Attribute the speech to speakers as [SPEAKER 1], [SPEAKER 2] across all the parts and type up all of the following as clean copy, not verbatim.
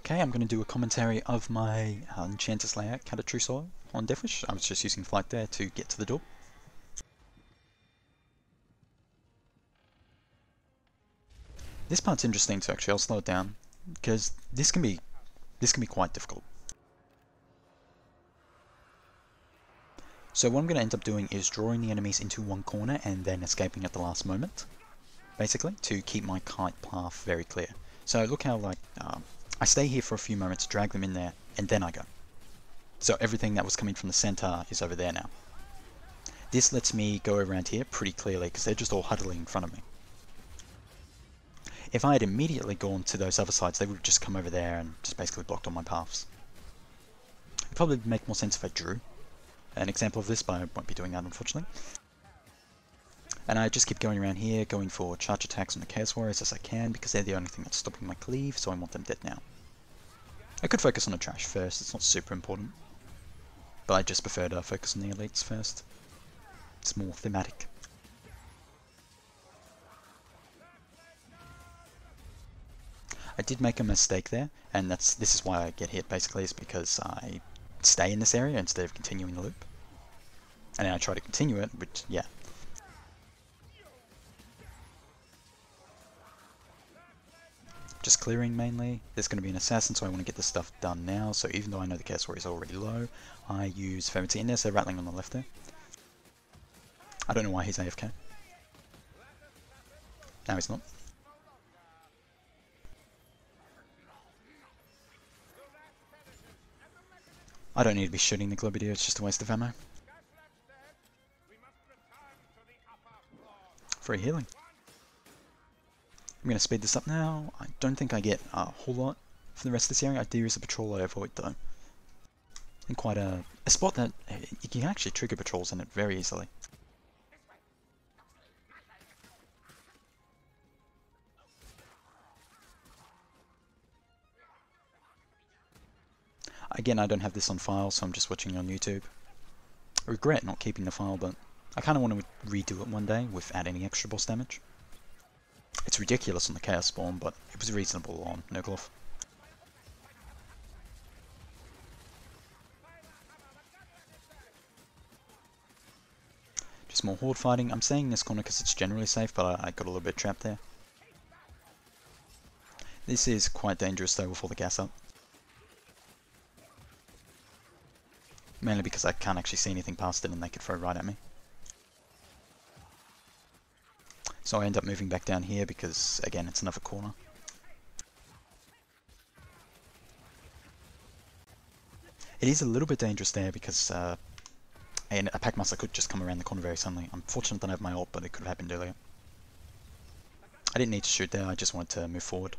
[SPEAKER 1] Okay, I'm going to do a commentary of my Enchanter's Lair, Cata on Deathwish. I was just using flight there to get to the door. This part's interesting too, actually. I'll slow it down because this can be quite difficult. So what I'm going to end up doing is drawing the enemies into one corner and then escaping at the last moment, basically, to keep my kite path very clear. So look how I stay here for a few moments, drag them in there, and then I go. So everything that was coming from the center is over there now. This lets me go around here pretty clearly because they're just all huddling in front of me. If I had immediately gone to those other sides, they would have just come over there and just basically blocked all my paths. It would probably make more sense if I drew an example of this, but I won't be doing that unfortunately. And I just keep going around here, going for charge attacks on the Chaos Warriors as I can, because they're the only thing that's stopping my cleave, so I want them dead now. I could focus on the trash first, it's not super important. But I just prefer to focus on the elites first. It's more thematic. I did make a mistake there, and this is why I get hit basically, is because I stay in this area instead of continuing the loop. And then I try to continue it, which, yeah. Just clearing mainly. There's going to be an assassin, so I want to get this stuff done now. So even though I know the Chaos Warrior is already low, I use Vermintide in there, so rattling on the left there. I don't know why he's AFK. Now he's not. I don't need to be shooting the Globidio, it's just a waste of ammo. Free healing. I'm going to speed this up now. I don't think I get a whole lot for the rest of this area. I do use a patrol I avoid though. In quite a spot that you can actually trigger patrols in it very easily. Again, I don't have this on file, so I'm just watching on YouTube. I regret not keeping the file, but I kind of want to redo it one day without any extra boss damage. It's ridiculous on the Chaos Spawn, but it was reasonable on Nurgloth. Just more horde fighting. I'm staying in this corner because it's generally safe, but I got a little bit trapped there. This is quite dangerous though with all the gas up. Mainly because I can't actually see anything past it and they could throw right at me. So I end up moving back down here because, again, it's another corner. It is a little bit dangerous there because a Packmaster could just come around the corner very suddenly. I'm fortunate that I have my ult, but it could have happened earlier. I didn't need to shoot there, I just wanted to move forward.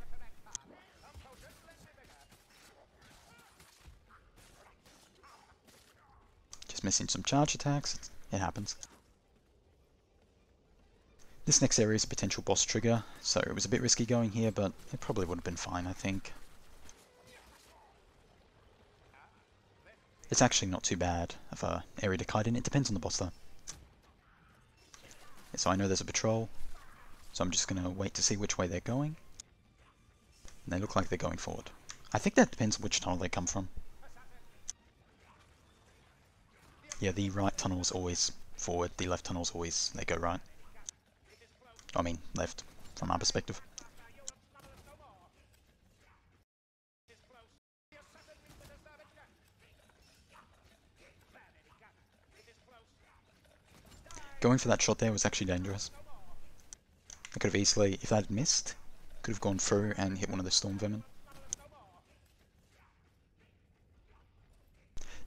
[SPEAKER 1] Just missing some charge attacks, it happens. This next area is a potential boss trigger, so it was a bit risky going here, but it probably would have been fine, I think. It's actually not too bad of an area to kite in. It depends on the boss though. So I know there's a patrol, so I'm just going to wait to see which way they're going. And they look like they're going forward. I think that depends on which tunnel they come from. Yeah, the right tunnel is always forward, the left tunnel is always, they go right. I mean, left, from our perspective. Going for that shot there was actually dangerous. I could have easily, if that had missed, could have gone through and hit one of the storm vermin.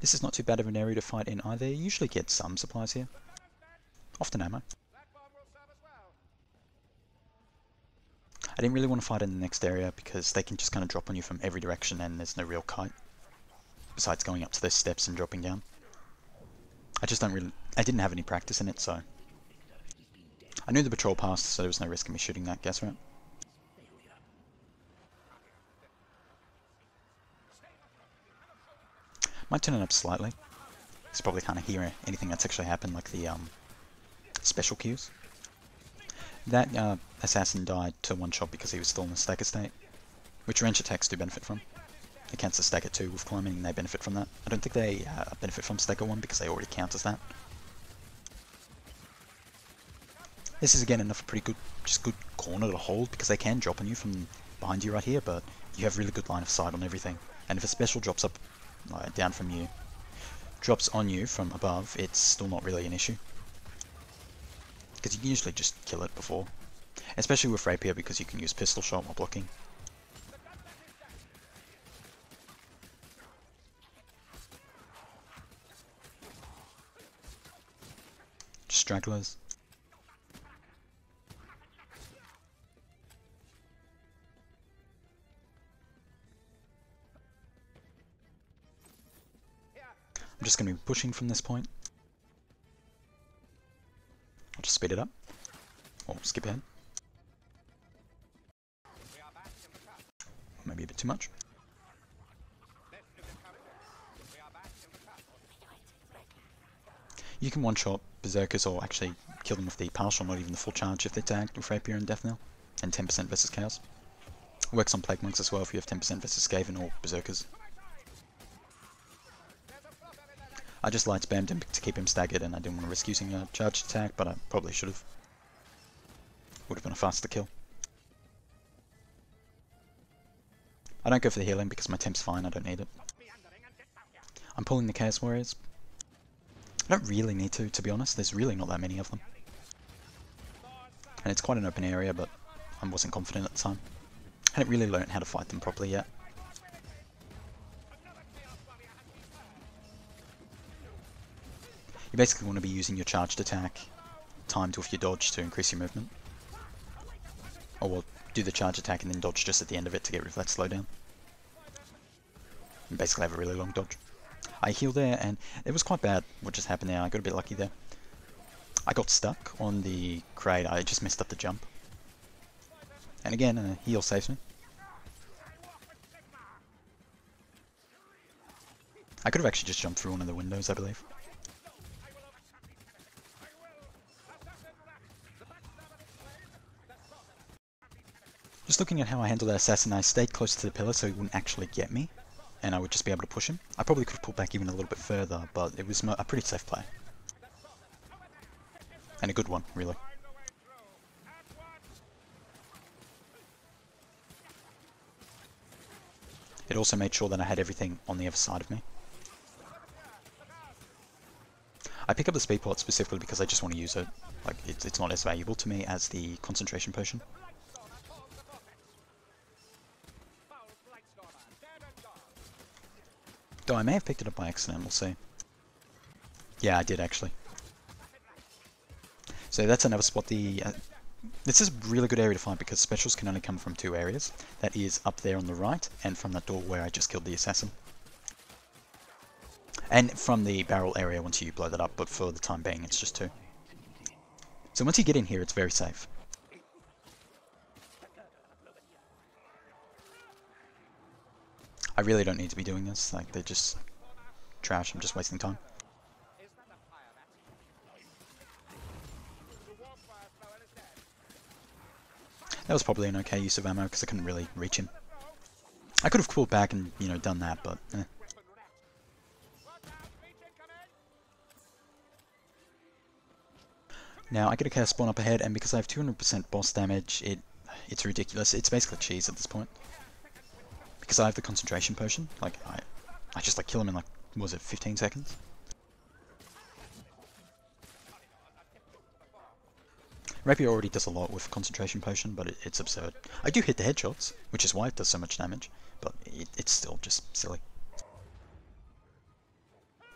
[SPEAKER 1] This is not too bad of an area to fight in either. You usually get some supplies here. Often ammo. I didn't really want to fight in the next area because they can just kind of drop on you from every direction and there's no real kite. Besides going up to those steps and dropping down. I didn't have any practice in it, so. I knew the patrol passed, so there was no risk in me shooting that gas rat. Might turn it up slightly. You probably can't hear anything that's actually happened, like the special queues. That assassin died to one shot because he was still in a stack state, which range attacks do benefit from. It counts as Stagger 2 with climbing, and they benefit from that. I don't think they benefit from Stagger 1 because they already count as that. This is again another pretty good, just good corner to hold because they can drop on you from behind you right here, but you have really good line of sight on everything. And if a special drops up, down from you, drops on you from above, it's still not really an issue. Because you can usually just kill it before. Especially with Rapier because you can use pistol shot while blocking. Stragglers. I'm just going to be pushing from this point. I'll just speed it up. Or skip ahead. Maybe a bit too much. You can one-shot Berserkers or actually kill them with the partial, not even the full charge if they're tagged with Rapier and Death Knell. And 10% versus Chaos. Works on Plague Monks as well if you have 10% versus Skaven or Berserkers. I just light spammed him to keep him staggered and I didn't want to risk using a charged attack, but I probably should have. Would have been a faster kill. I don't go for the healing because my temp's fine, I don't need it. I'm pulling the Chaos Warriors. I don't really need to be honest, there's really not that many of them. And it's quite an open area, but I wasn't confident at the time. I hadn't really learned how to fight them properly yet. You basically want to be using your charged attack timed with your dodge to increase your movement. Or well, do the charge attack and then dodge just at the end of it to get rid of that slowdown. And basically have a really long dodge. I healed there and it was quite bad what just happened there. I got a bit lucky there. I got stuck on the crate, I just messed up the jump. And again, a heal saves me. I could have actually just jumped through one of the windows, I believe. Just looking at how I handled that assassin, I stayed close to the pillar so he wouldn't actually get me. And I would just be able to push him. I probably could have pulled back even a little bit further, but it was a pretty safe play. And a good one, really. It also made sure that I had everything on the other side of me. I pick up the speed pot specifically because I just want to use it. Like, it's not as valuable to me as the concentration potion. Though I may have picked it up by accident, we'll see. Yeah, I did actually. So that's another spot. This is a really good area to find because specials can only come from two areas. That is up there on the right and from that door where I just killed the assassin. And from the barrel area once you blow that up, but for the time being it's just two. So once you get in here it's very safe. I really don't need to be doing this, like they're just trash, I'm just wasting time. That was probably an okay use of ammo because I couldn't really reach him. I could have pulled back and, you know, done that, but eh. Now I get a chaos spawn up ahead, and because I have 200% boss damage, it's ridiculous. It's basically cheese at this point. Because I have the concentration potion, like I just like kill him in like, what was it, 15 seconds? Rapier already does a lot with concentration potion, but it's absurd. I do hit the headshots, which is why it does so much damage, but it's still just silly.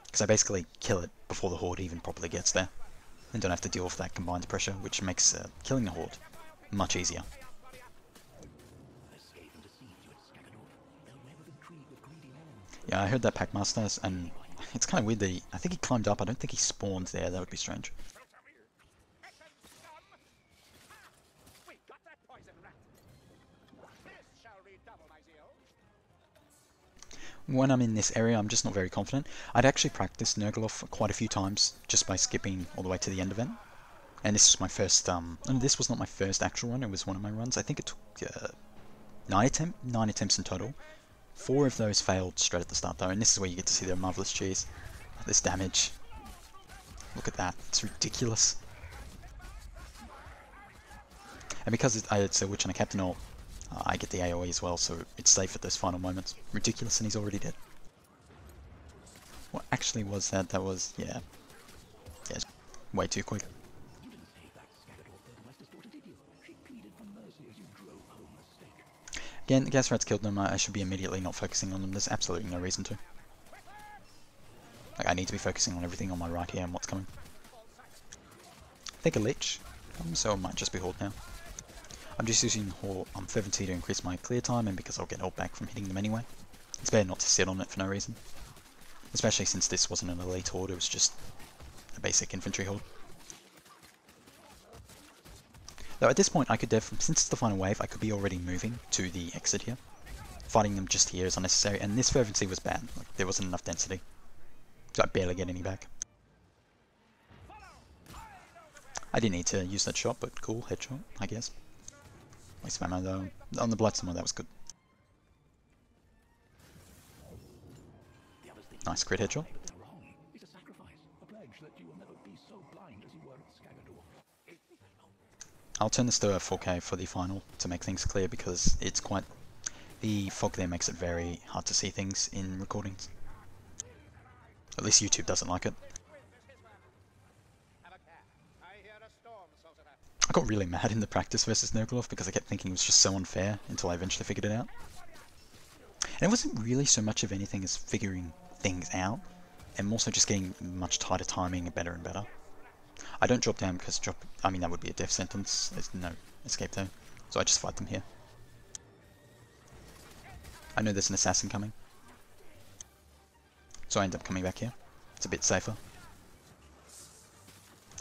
[SPEAKER 1] Because I basically kill it before the horde even properly gets there, and don't have to deal with that combined pressure, which makes killing the horde much easier. Yeah, I heard that Packmaster, and it's kind of weird that I think he climbed up. I don't think he spawned there. That would be strange. When I'm in this area, I'm just not very confident. I'd actually practiced Nurgloth quite a few times just by skipping all the way to the end event. And this was my first, this was not my first actual run, it was one of my runs. I think it took 9 attempts in total. 4 of those failed straight at the start though, and this is where you get to see their marvelous cheese. This damage. Look at that, it's ridiculous. And because it's a Witch and a Captain ult, I get the AoE as well, so it's safe at those final moments. Ridiculous, and he's already dead. What actually was that? That was, yeah, way too quick. Again, the gas rats killed them. I should be immediately not focusing on them. There's absolutely no reason to. Like, I need to be focusing on everything on my right here and what's coming. I think a Lich, so it might just be Horde now. I'm just using Fervency to increase my clear time, and because I'll get ult back from hitting them anyway. It's better not to sit on it for no reason. Especially since this wasn't an elite Horde, it was just a basic infantry Horde. Though at this point I could since it's the final wave, I could be already moving to the exit here. Fighting them just here is unnecessary, and this Fervency was bad. Like, there wasn't enough density. So I barely get any back. I didn't need to use that shot, but cool, headshot, I guess. Waste of ammo though. On the Bloodstone, that was good. Nice crit headshot. I'll turn this to a 4K for the final to make things clear, because it's quite... the fog there makes it very hard to see things in recordings. At least YouTube doesn't like it. I got really mad in the practice versus Nurgloth because I kept thinking it was just so unfair until I eventually figured it out. And it wasn't really so much of anything as figuring things out, and more so just getting much tighter timing and better. I don't drop down because I mean that would be a death sentence. There's no escape there, so I just fight them here. I know there's an assassin coming, so I end up coming back here. It's a bit safer.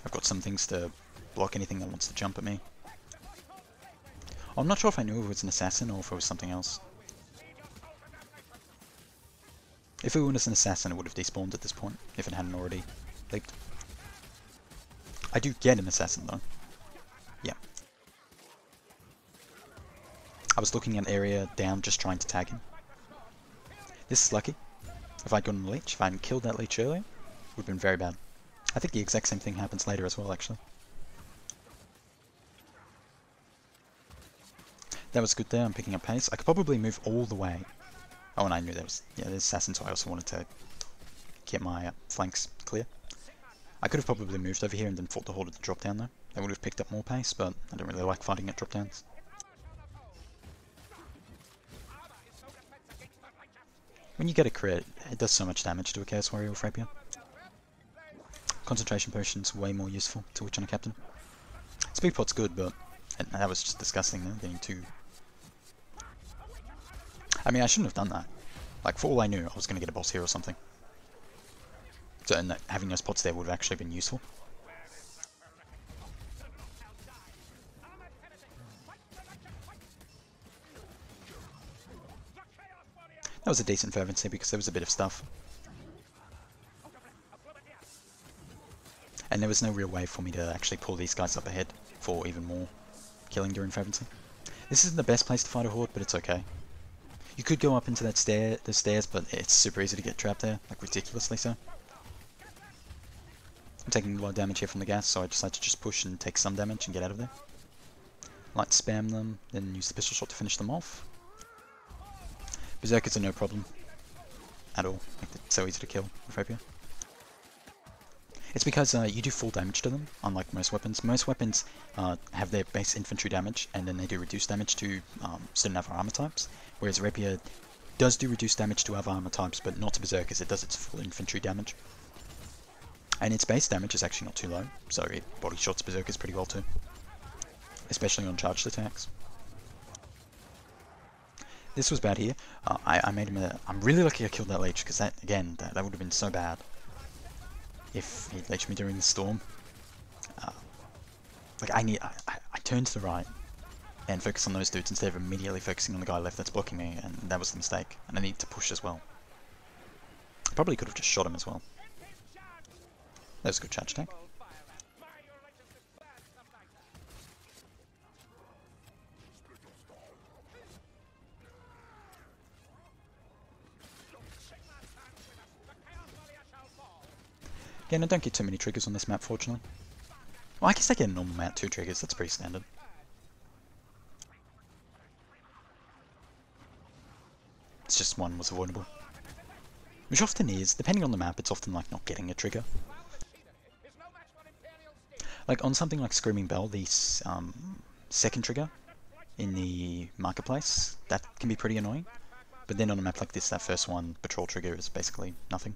[SPEAKER 1] I've got some things to block anything that wants to jump at me. I'm not sure if I knew if it was an assassin or if it was something else. If it was an assassin, it would have despawned at this point, if it hadn't already leaked. I do get an assassin though. Yeah. I was looking at area down, just trying to tag him. This is lucky. If I'd gotten a leech, if I hadn't killed that leech earlier, it would have been very bad. I think the exact same thing happens later as well, actually. That was good there, I'm picking up pace. I could probably move all the way. Oh, and I knew there was, yeah, there's assassins, so I also wanted to get my flanks clear. I could have probably moved over here and then fought the Horde at the drop down though. That would have picked up more pace, but I don't really like fighting at drop downs. When you get a crit, it does so much damage to a Chaos Warrior with Rapier. Concentration Potion's way more useful to Witch on a Captain. Speed Pot's good, but that was just disgusting though, getting too... I mean, I shouldn't have done that. Like, for all I knew, I was going to get a boss here or something. So, and having those pots there would have actually been useful. That was a decent fervency because there was a bit of stuff. And there was no real way for me to actually pull these guys up ahead for even more killing during fervency. This isn't the best place to fight a Horde, but it's okay. You could go up into that the stairs, but it's super easy to get trapped there, like ridiculously so. I'm taking a lot of damage here from the gas, so I decided to just push and take some damage and get out of there. Light spam them, then use the pistol shot to finish them off. Berserkers are no problem at all. Like, they're so easy to kill with Rapier. It's because you do full damage to them, unlike most weapons. Most weapons have their base infantry damage, and then they do reduced damage to certain other armor types, whereas Rapier does do reduced damage to other armor types, but not to Berserkers. It does its full infantry damage. And its base damage is actually not too low, so it body shots Berserkers pretty well too. Especially on charged attacks. This was bad here. I made him I'm really lucky I killed that leech, because that, again, that would have been so bad if he leeched me during the storm. Like, I turned to the right and focused on those dudes instead of immediately focusing on the guy left that's blocking me, and that was the mistake. And I needed to push as well. I probably could have just shot him as well. That was a good charge attack. Again, I don't get too many triggers on this map, fortunately. Well, I guess I get a normal map, 2 triggers, that's pretty standard. It's just one was avoidable. Which often is, depending on the map, it's often like not getting a trigger. Like on something like Screaming Bell, the second trigger in the marketplace, that can be pretty annoying. But then on a map like this, that first one, patrol trigger, is basically nothing.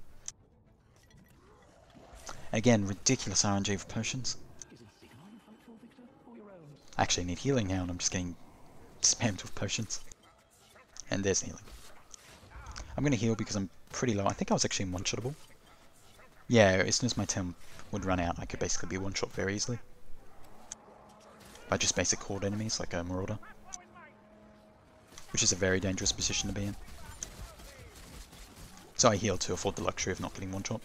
[SPEAKER 1] Again, ridiculous RNG for potions. I actually need healing now and I'm just getting spammed with potions. And there's healing. I'm going to heal because I'm pretty low. I think I was actually one-shottable. Yeah, as soon as my temp would run out, I could basically be one-shot very easily. By just basic horde enemies like a Marauder. Which is a very dangerous position to be in. So I healed to afford the luxury of not getting one-shot.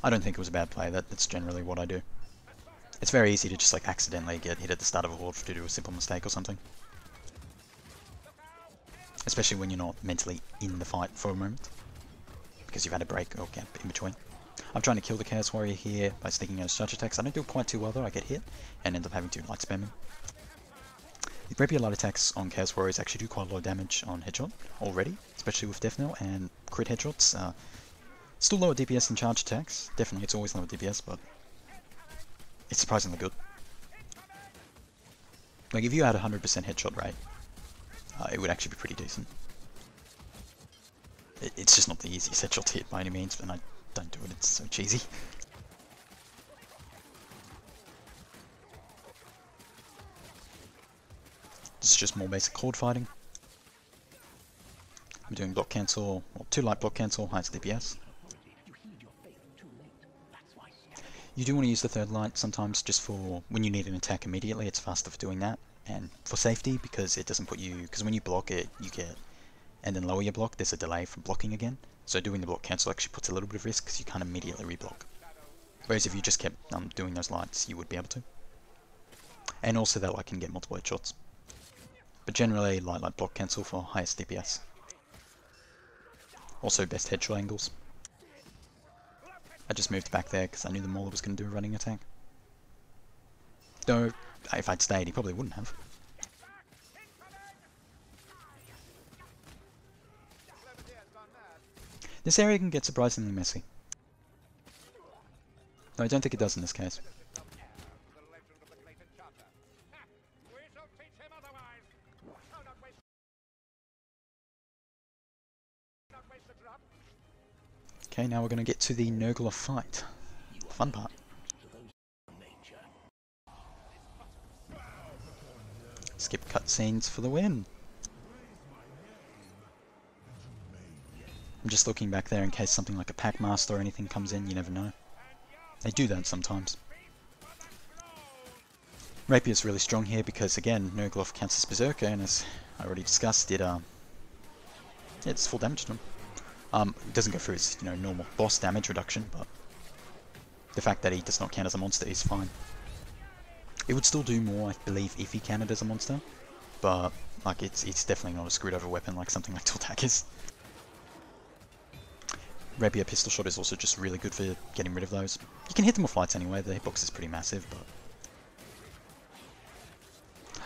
[SPEAKER 1] I don't think it was a bad play, that's generally what I do. It's very easy to just like accidentally get hit at the start of a horde to do a simple mistake or something. Especially when you're not mentally in the fight for a moment. Because you've had a break or gap in between. I'm trying to kill the Chaos Warrior here by sneaking out charge attacks. I don't do it quite too well though, I get hit and end up having to light spam him. The rapier light attacks on Chaos Warriors actually do quite a lot of damage on headshot already, especially with death knell and crit headshots. Still lower DPS than charge attacks. Definitely, it's always lower DPS, but it's surprisingly good. Like if you had 100% headshot rate, it would actually be pretty decent. It's just not the easiest headshot to hit by any means, and I don't do it, it's so cheesy. This is just more basic horde fighting. I'm doing block cancel, or 2 light block cancel, highest DPS. You do want to use the 3rd light sometimes just for when you need an attack immediately, it's faster for doing that. And for safety, because it doesn't put you, because when you block it, you get, and then lower your block, there's a delay from blocking again. So doing the block cancel actually puts a little bit of risk because you can't immediately reblock. Whereas if you just kept doing those lights, you would be able to. And also that light can get multiple headshots. But generally, light block cancel for highest DPS. Also best headshot angles. I just moved back there because I knew the Mauler was going to do a running attack. Though, if I'd stayed, he probably wouldn't have. This area can get surprisingly messy. No, I don't think it does in this case. Okay, now we're going to get to the Nurgloth fight. Fun part. Skip cutscenes for the win. I'm just looking back there in case something like a Packmaster or anything comes in, you never know. They do that sometimes. Rapier's really strong here because, again, Nurgloth counts as Berserker, and as I already discussed, it's full damage to him. It doesn't go through his, normal boss damage reduction, but the fact that he does not count as a monster is fine. It would still do more, I believe, if he counted as a monster, but like it's definitely not a screwed over weapon like something like Tiltak is. Rapier pistol shot is also just really good for getting rid of those. You can hit them with lights anyway, the hitbox is pretty massive, but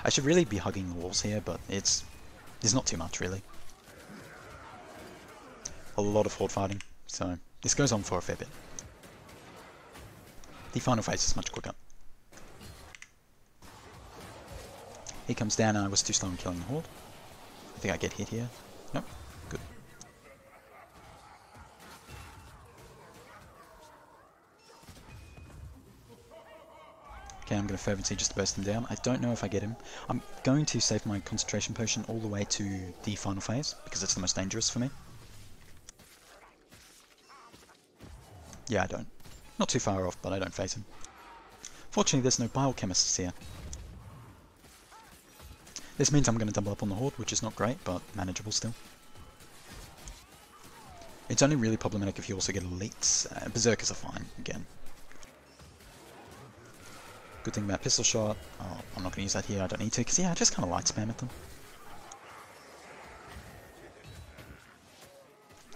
[SPEAKER 1] I should really be hugging the walls here, but there's not too much really. A lot of horde fighting, so this goes on for a fair bit. The final phase is much quicker. He comes down and I was too slow in killing the horde. I think I get hit here. Nope, good. Okay, I'm going to fervency just to burst him down. I don't know if I get him. I'm going to save my concentration potion all the way to the final phase, because it's the most dangerous for me. Yeah, I don't. Not too far off, but I don't face him. Fortunately, there's no biochemists here. This means I'm going to double up on the horde, which is not great, but manageable still. It's only really problematic if you also get elites. Berserkers are fine, again. Good thing about pistol shot. Oh, I'm not going to use that here, I don't need to, because yeah, I just kind of light spam at them.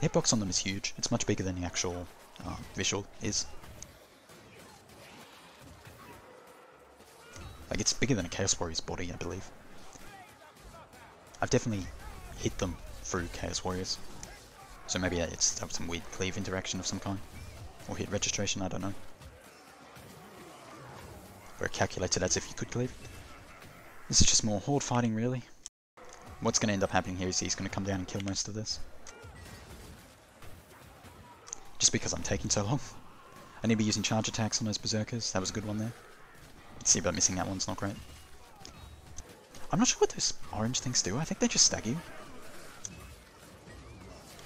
[SPEAKER 1] Hitbox on them is huge. It's much bigger than the actual visual is. Like, it's bigger than a Chaos Warrior's body, I believe. I've definitely hit them through Chaos Warriors. So maybe it's some weird cleave interaction of some kind. Or hit registration, I don't know. Or it calculates it as if you could cleave. This is just more horde fighting, really. What's going to end up happening here is he's going to come down and kill most of this. Just because I'm taking so long. I need to be using charge attacks on those berserkers. That was a good one there. Let's see about missing that one's not great. I'm not sure what those orange things do. I think they just stag you.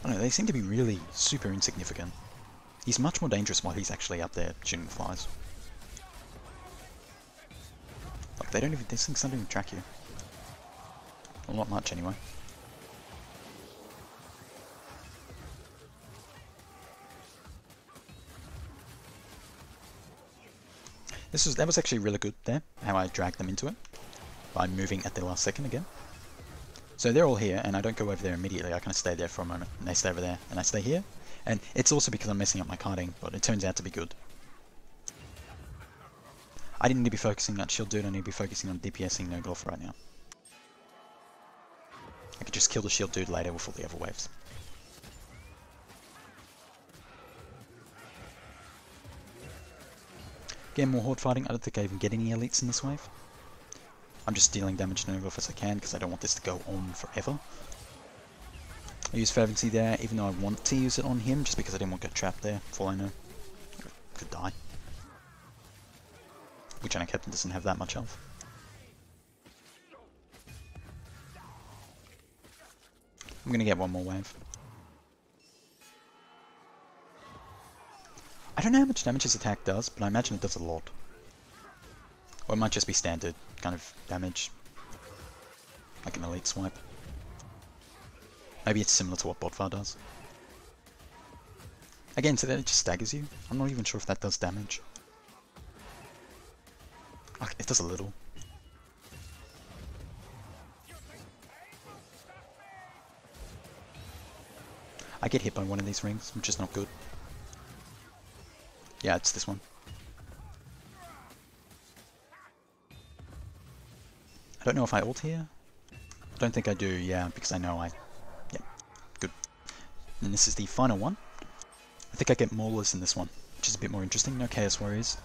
[SPEAKER 1] I don't know, they seem to be really super insignificant. He's much more dangerous while he's actually up there shooting flies. Like, they don't even, these things don't even track you. Well, not much anyway. That was actually really good there, how I dragged them into it, by moving at the last second again. So they're all here, and I don't go over there immediately, I kind of stay there for a moment, and they stay over there, and I stay here. And it's also because I'm messing up my carding, but it turns out to be good. I didn't need to be focusing on shield dude, I need to be focusing on DPSing Nurgloth right now. I could just kill the shield dude later with all the other waves. Again, more horde fighting. I don't think I even get any elites in this wave. I'm just dealing damage to Nurgloth as I can because I don't want this to go on forever. I use fervency there, even though I want to use it on him, just because I didn't want to get trapped there, for all I know. I could die. Which I know Captain doesn't have that much of. I'm gonna get one more wave. I don't know how much damage his attack does, but I imagine it does a lot. Or it might just be standard kind of damage. Like an elite swipe. Maybe it's similar to what Bodvar does. Again, so that it just staggers you. I'm not even sure if that does damage. Okay, it does a little. I get hit by one of these rings, which is not good. Yeah, it's this one. I don't know if I ult here. I don't think I do, yeah, because I know yeah, good. And this is the final one. I think I get Maulers in this one, which is a bit more interesting. No Chaos Warriors,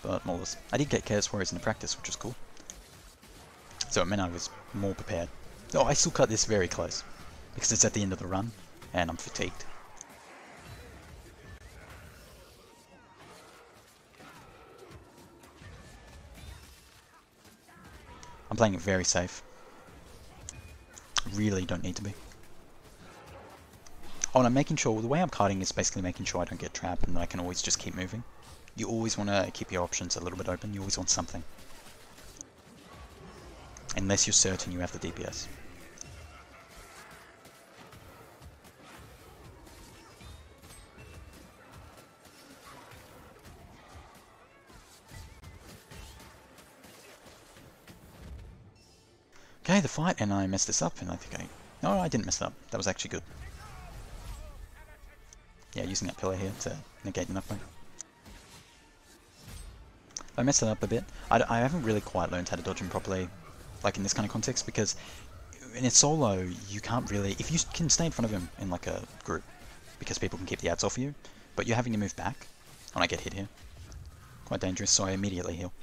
[SPEAKER 1] but Maulers. I did get Chaos Warriors in the practice, which was cool. So it meant I was more prepared. Oh, I still cut this very close, because it's at the end of the run, and I'm fatigued. I'm playing it very safe. Really don't need to be. Oh, and I'm making sure, the way I'm carding is basically making sure I don't get trapped and that I can always just keep moving. You always want to keep your options a little bit open, you always want something. Unless you're certain you have the DPS. Okay, the fight, and I messed this up, and I think no, I didn't mess it up. That was actually good. Yeah, using that pillar here to negate an upgrade. I messed it up a bit. I haven't really quite learned how to dodge him properly, like in this kind of context, because in a solo, you can't really... If you can stay in front of him in like a group, because people can keep the ads off you, but you're having to move back, and I get hit here. Quite dangerous, so I immediately heal.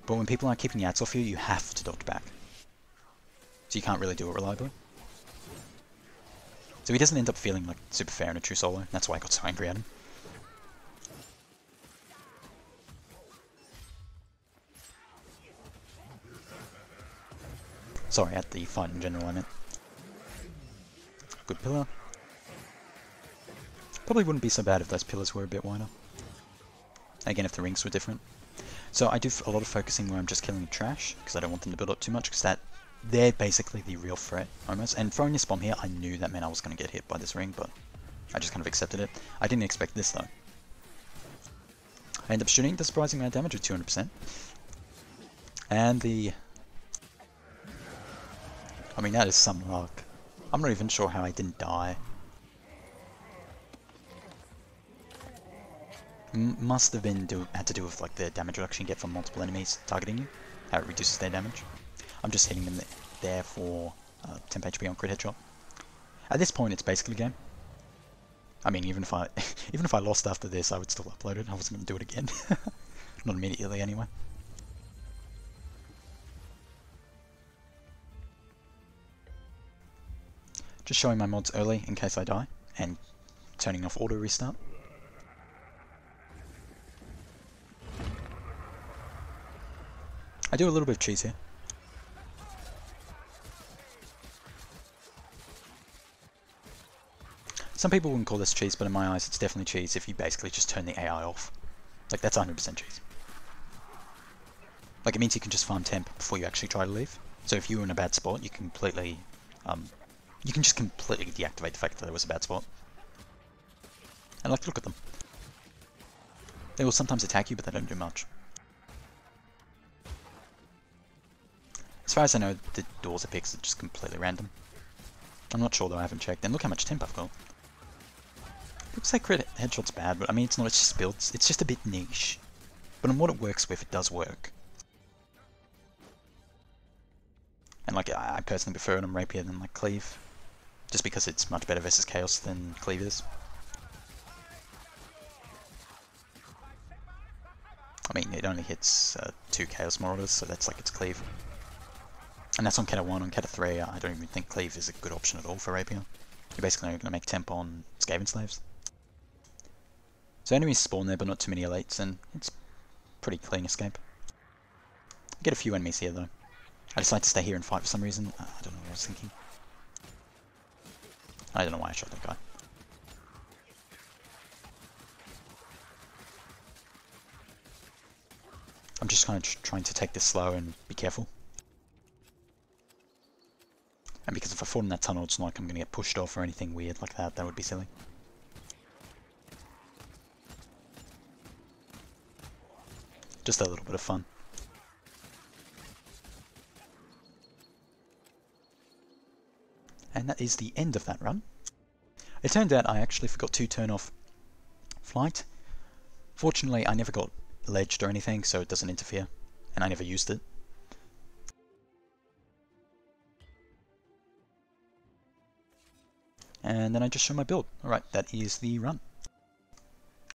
[SPEAKER 1] But when people aren't keeping the ads off you, you have to dodge back. So you can't really do it reliably. So he doesn't end up feeling like super fair in a true solo. That's why I got so angry at him. Sorry, at the fight in general, I meant. Good pillar. Probably wouldn't be so bad if those pillars were a bit wider. Again, if the rings were different. So I do a lot of focusing where I'm just killing trash, because I don't want them to build up too much, because they're basically the real threat, almost. And throwing this bomb here, I knew that meant I was going to get hit by this ring, but I just kind of accepted it. I didn't expect this, though. I end up shooting the surprising amount of damage with 200%. And I mean, that is some luck. I'm not even sure how I didn't die. Must have been had to do with like the damage reduction you get from multiple enemies targeting you, how it reduces their damage. I'm just hitting them there for 10 HP on crit headshot. At this point, it's basically game. I mean, even if I even if I lost after this, I would still upload it. I wasn't going to do it again, not immediately anyway. Just showing my mods early in case I die, and turning off auto restart. I do a little bit of cheese here. Some people wouldn't call this cheese, but in my eyes it's definitely cheese if you basically just turn the AI off. Like, that's 100% cheese. Like, it means you can just farm temp before you actually try to leave. So if you were in a bad spot, you can just completely deactivate the fact that there was a bad spot. And like, look at them. They will sometimes attack you, but they don't do much. As far as I know, the doors are picks are just completely random. I'm not sure though, I haven't checked. And look how much temp I've got. Looks like crit headshot's bad, but I mean, it's not, it's just builds. It's just a bit niche. But on what it works with, it does work. And like, I personally prefer it on Rapier than like Cleave. Just because it's much better versus Chaos than Cleave is. I mean, it only hits 2 Chaos Marauders, so that's like its Cleave. And that's on Cata 1. On Cata 3, I don't even think Cleave is a good option at all for Rapier. You're basically only going to make temp on Skaven Slaves. So enemies spawn there, but not too many elites, and it's pretty clean escape. Get a few enemies here though. I decided to stay here and fight for some reason. I don't know what I was thinking. I don't know why I shot that guy. I'm just kind of trying to take this slow and be careful. And because if I fall in that tunnel, it's not like I'm going to get pushed off or anything weird like that. That would be silly. Just a little bit of fun. And that is the end of that run. It turned out I actually forgot to turn off flight. Fortunately, I never got ledged or anything, so it doesn't interfere. And I never used it. And then I just show my build. Alright, that is the run.